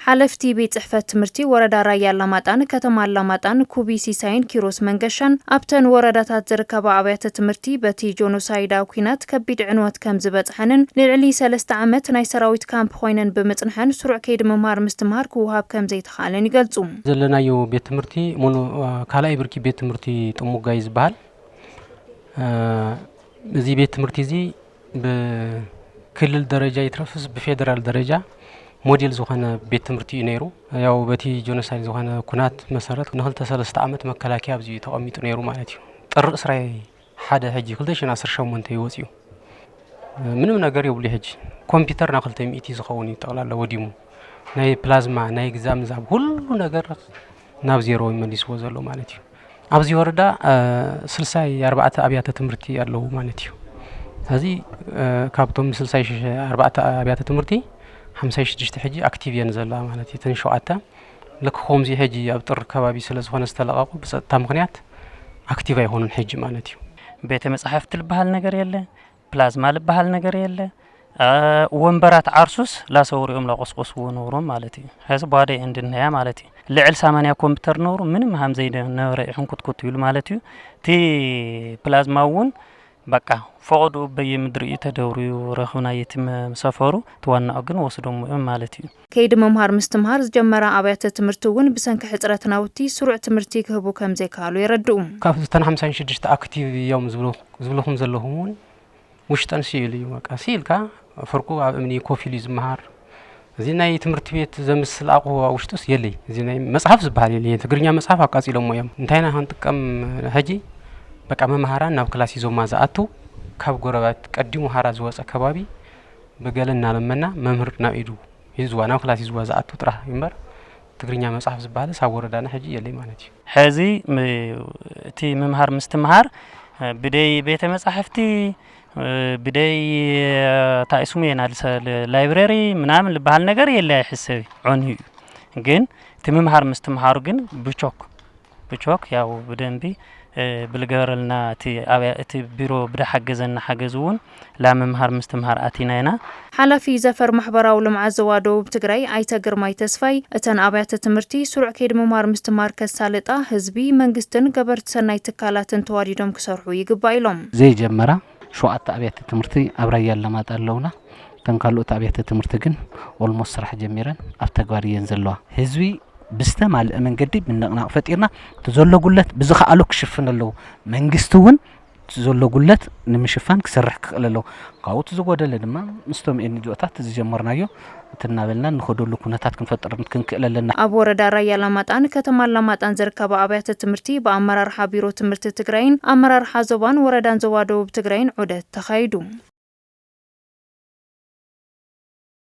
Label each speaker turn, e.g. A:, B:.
A: حلفتي بيت صحفة تمرتي وردا رايا لاماتان كتما لاماتان كوبي سيساين كيروس منقشان أبتن ورداتات زركب عبيات تمرتي بتي جونوسايدا وكينات كبيد عنوات كام زبط حنن للعلي سلست عامت ناي سراويت كامب خوينن بمتنحن سرع كيد ممار مستمهار كوهاب كام زيت خالن يقلصوم
B: زلنا يو بيت تمرتي مونو كالاي بركي بيت تمرتي تمو غايز بحال زي بيت تمرتي زي بكل درجة يترفز بفيدرال درجة موديل زوخنا بيت تمرتي نيرو ያው በቲ ጆኖሳይድ زوخنا ኩናት መሰረት ነህል ተሰለስተ ዓመት መከላከያ ብዙ ተቀሚጡ ነይሩ ማለት እዩ ጥር እስራኤል ሓደ ሀጂ 2018 ይወጽዩ ምንም ነገር ይብሉ ሀጂ ኮምፒውተር ና 200 ዝኸውን ይጠቅላላ ወዲሙ ናይ ፕላዝማ ናይ ግዛም ዛብ ሁሉ ነገር ናብ ዜሮ ይመልስ ወዘሎ ማለት እዩ ኣብዚ ወረዳ 64 አብያተ ትምርቲ ያለው ማለት እዩ እዚ ካብቶም 64 አብያተ ትምርቲ 56 حجي اكتيف ينزل معناتي تنشوعتا لك خومزي حجي ابطر كبابي سلازخونه استلقاقو بصتا مخنيات اكتيف يهونن حجي معناتي
C: ቤተ መጻሕፍት ልባሃል ነገር የለ ፕላዝማ ልባሃል ነገር የለ ወንበራት ዓርሱስ ላሰውሪኦም ላቆስቆስ ወኖሮም ማለት እዩ ሀስ ባዴ እንድንያ ማለት እዩ ልዕል 80 ኮምፒውተር ኖሩ ምንም ሃም ዘይደ ነረ ይሁንኩት ይሉ ማለት እዩ ቲ ፕላዝማውን በቃ ፈቅዱ በየምድር ተደውሪው ረኽና የትም ሰፈሩ ተዋናው ግን ወስዶም ማለት እዩ
A: ከይድ መምሃር ምስትምሃር ዝጀመራ አብያተ ትምርቱውን ብሰንከ ሕጽረት ናውቲ ስሩዕ ትምርቲ ክህቡ ከም ዘይካሉ ይረድኡ
B: ካብተን 56 አክቲቭ ያውም ዝብለኩም ዘለኹም ውሽጠን ሲል እዩ በቃ ሲልካ ፍርቁ አብምኒ ኮፊሊ ዝመሃር እዚ ናይ ትምርቲ ቤት ዘምስል አቁዋ ውሽጥስ የለይ እዚ ናይ መጽሐፍ ዝባሃል የለይ ትግርኛ መጽሐፍ አቃጺሎም እዮም እንታይና ሀንጥቀም ሀጂ በቃ መማሃራን ናብ ክላስ ይዞ ማዛአቱ ካብ ጎረባት ቀዲሙ ሃራዝ ወጻ ከባቢ በገለና ለመና መምህር ናብ ኢዱ ይዝዋ ናብ ክላስ ይዝዋ ዛአቱ ጥራ ይምበር ትግርኛ መጽሐፍ ዝባለ ሳወረዳና ሀጂ የለይ ማለት እዩ
C: ሐዚ እቲ መምህር ምስትምሃር ብደይ ቤተ መጻሕፍቲ ብደይ ታይስሙ የናል ላይብረሪ ምናምን ልባሃል ነገር የለ ይحسብ ዑን ግን እቲ መምህር ምስትምሃሩ ግን ብቾክ ያው በደንቢ بالجارلنا تي بيرو بدا حجزنا حجزون لا ممهر مستمهر اتينانا
A: حلفي زفر محبراو لمعزوادو بتግራይ አይተግር ማይ ተስፋይ እተን አብያተ ትምርቲ ስሩዕ ከይድ መማር ምስትማር ከሳለጣ ህዝቢ መንግስትን ገበርት ሰናይ ተካላትን ተዋዲዶም ክሰርሑ ይግባይሎም
D: ዘይ ጀመራ ሸዋት አብያተ ትምርቲ አብራያ ለማጣለውና ተንካሉት አብያተ ትምርቲ ግን ኦልሞስት ስራሕ ጀሚረን አፍተግባር የንዘለዋ ህዝቢ بستمع المنجدي من نقفاتيرنا تزلقولت بزخالو كشفنا له منجستون تزلقولت نمشفان كسرح كله قاوت زوجة لنا مستوم إني جواتات تزجمرنا يو تنابلنا نخدو لكوناتات كنفتر كنكلا لنا
A: أبو ردا رايا لاماتان كتمال لاماتان زركب أبيات تمرتي بأمرار حبيرو تمرت تجرين أمرار حزبان وردان زوادو بتجرين عدة تخيدو